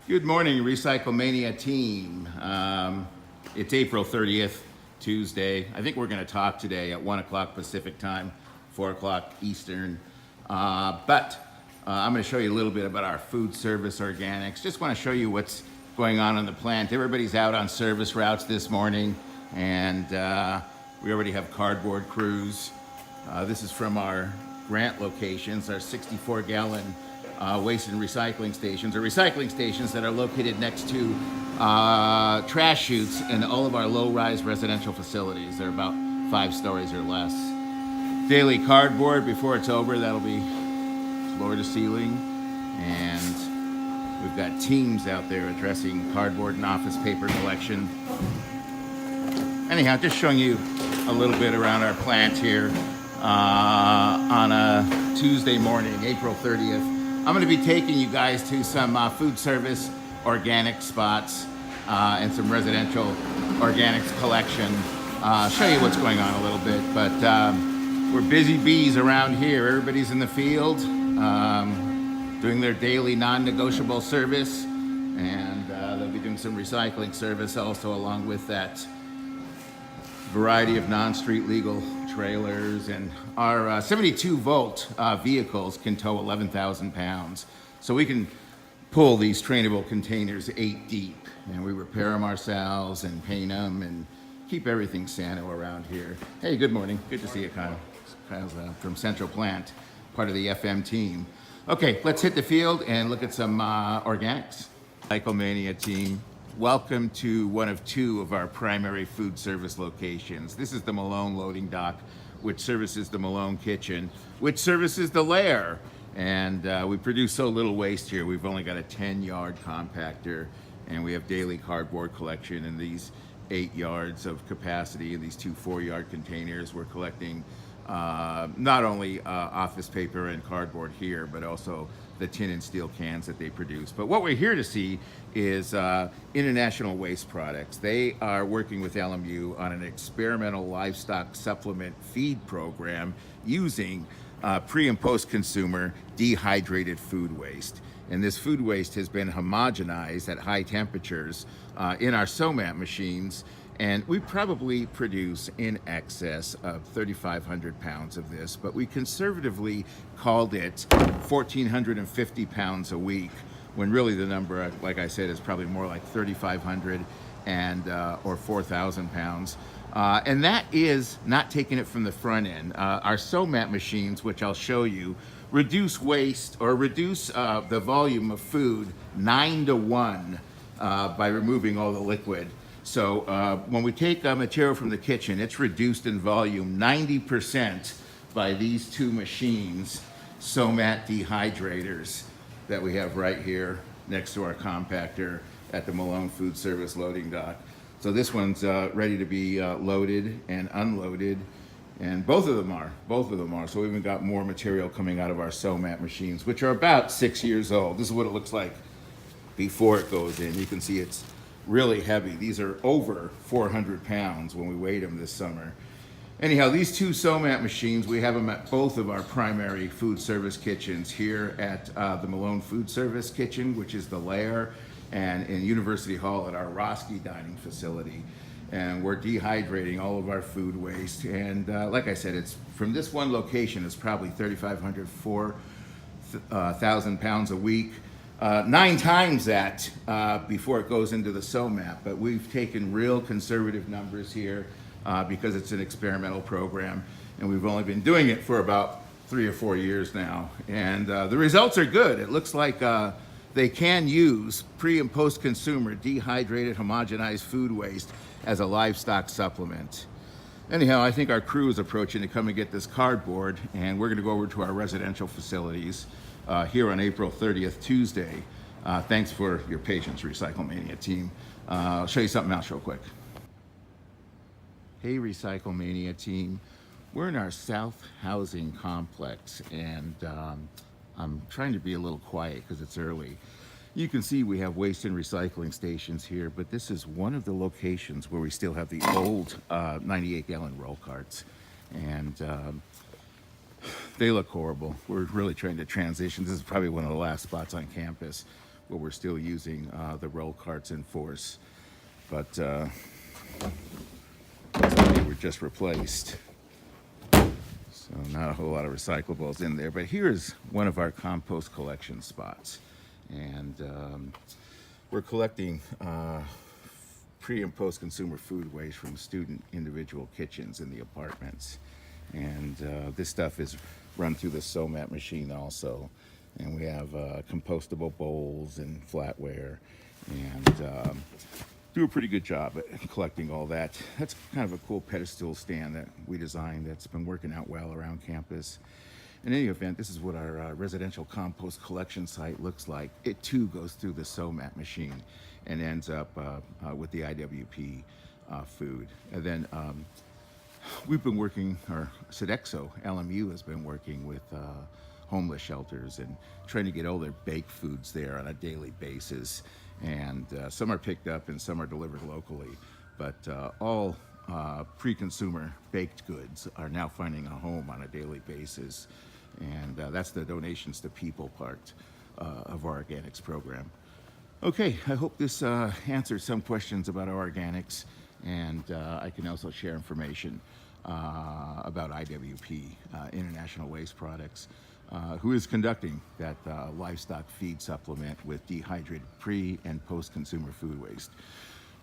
Good morning, RecycleMania team. It's April 30th, Tuesday. I think we're going to talk today at 1 o'clock Pacific time, 4 o'clock Eastern. But I'm going to show you a little bit about our food service organics. Just want to show you what's going on the plant. Everybody's out on service routes this morning, and we already have cardboard crews. This is from our Grant locations, our 64-gallon waste and recycling stations, or recycling stations that are located next to trash chutes in all of our low-rise residential facilities. They're about 5 stories or less. Daily cardboard, before it's over, that'll be floor to ceiling. And we've got teams out there addressing cardboard and office paper collection. Anyhow, just showing you a little bit around our plant here on a Tuesday morning, April 30th. I'm going to be taking you guys to some food service organic spots and some residential organics collection. Show you what's going on a little bit, but we're busy bees around here. Everybody's in the field doing their daily non-negotiable service, and they'll be doing some recycling service also along with that variety of non-street legal trailers. And our 72 volt vehicles can tow 11,000 pounds. So we can pull these trainable containers 8 deep, and we repair them ourselves and paint them and keep everything sano around here. Hey, good morning. Good to see you, Kyle. Kyle's from Central Plant, part of the FM team. Okay, let's hit the field and look at some organics. RecycleMania team. Welcome to one of 2 of our primary food service locations. This is the Malone loading dock, which services the Malone kitchen, which services the lair. And we produce so little waste here. We've only got a 10-yard compactor, and we have daily cardboard collection in these 8 yards of capacity in these 2 4-yard containers. We're collecting not only office paper and cardboard here, but also the tin and steel cans that they produce. But what we're here to see is International Waste Products. They are working with LMU on an experimental livestock supplement feed program using pre- and post-consumer dehydrated food waste. And this food waste has been homogenized at high temperatures in our SOMAT machines, and we probably produce in excess of 3,500 pounds of this, but we conservatively called it 1,450 pounds a week, when really the number, like I said, is probably more like 3,500 and or 4,000 pounds. And that is not taking it from the front end. Our SOMAT machines, which I'll show you, reduce waste or reduce the volume of food 9 to 1 by removing all the liquid. So when we take material from the kitchen, it's reduced in volume 90% by these 2 machines, SOMAT dehydrators, that we have right here next to our compactor at the Malone Food Service loading dock. So this one's ready to be loaded and unloaded, and both of them are. So we've even got more material coming out of our SOMAT machines, which are about 6 years old. This is what it looks like before it goes in. You can see it's really heavy. These are over 400 pounds when we weighed them this summer. Anyhow, these 2 SOMAT machines, we have them at both of our primary food service kitchens, here at the Malone Food Service kitchen, which is the lair, and in University Hall at our Roski dining facility. And we're dehydrating all of our food waste. And like I said, it's from this one location, it's probably 3,500, 4,000 pounds a week. 9 times that before it goes into the SOMAT, but we've taken real conservative numbers here because it's an experimental program, and we've only been doing it for about 3 or 4 years now, and the results are good. It looks like they can use pre- and post-consumer dehydrated homogenized food waste as a livestock supplement. Anyhow, I think our crew is approaching to come and get this cardboard, and we're going to go over to our residential facilities here on April 30th, Tuesday. Thanks for your patience, RecycleMania team. I'll show you something else real quick. Hey, RecycleMania team. We're in our South Housing Complex, and I'm trying to be a little quiet because it's early. You can see we have waste and recycling stations here, but this is one of the locations where we still have the old 98-gallon roll carts. And they look horrible. We're really trying to transition. This is probably one of the last spots on campus where we're still using the roll carts in force. But they were just replaced. So not a whole lot of recyclables in there. But here's one of our compost collection spots. And we're collecting pre and post consumer food waste from student individual kitchens in the apartments. And this stuff is run through the SOMAT machine also. And we have compostable bowls and flatware, and do a pretty good job at collecting all that. That's kind of a cool pedestal stand that we designed that's been working out well around campus. In any event, this is what our residential compost collection site looks like. It too goes through the SOMAT machine and ends up with the IWP food. And then we've been working, or Sodexo, LMU has been working with homeless shelters and trying to get all their baked foods there on a daily basis. And some are picked up and some are delivered locally. But all pre-consumer baked goods are now finding a home on a daily basis. And that's the donations to people part of our organics program. Okay, I hope this answers some questions about our organics, and I can also share information about IWP, International Waste Products, who is conducting that livestock feed supplement with dehydrated pre- and post-consumer food waste.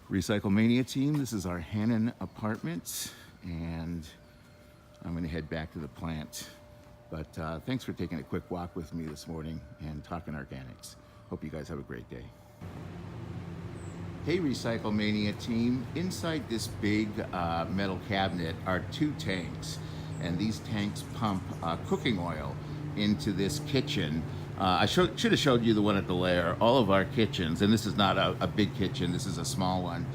RecycleMania team, this is our Hannon Apartments, and I'm going to head back to the plant. But thanks for taking a quick walk with me this morning and talking organics. Hope you guys have a great day. Hey RecycleMania team, inside this big metal cabinet are 2 tanks, and these tanks pump cooking oil into this kitchen. I should have showed you the one at the lair. All of our kitchens, and this is not a big kitchen, this is a small one.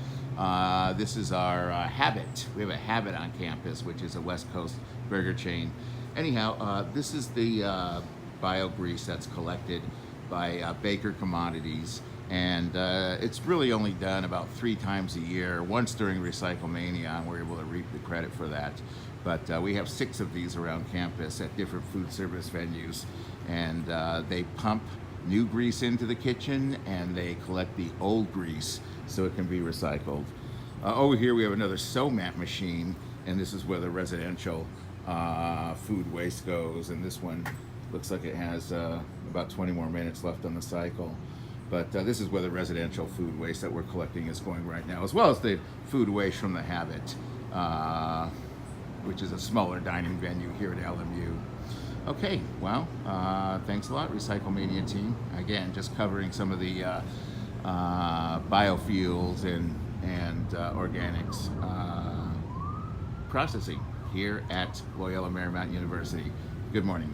This is our Habit. We have a Habit on campus, which is a West Coast burger chain. Anyhow, this is the bio grease that's collected by Baker Commodities, and it's really only done about 3 times a year, once during RecycleMania, and we're able to reap the credit for that. But we have 6 of these around campus at different food service venues, and they pump new grease into the kitchen, and they collect the old grease so it can be recycled. Over here we have another SOMAT machine, and this is where the residential food waste goes, and this one looks like it has about 20 more minutes left on the cycle. But this is where the residential food waste that we're collecting is going right now, as well as the food waste from the Habit, which is a smaller dining venue here at LMU. Okay, well, thanks a lot, RecycleMania team. Again, just covering some of the biofuels and organics processing here at Loyola Marymount University. Good morning.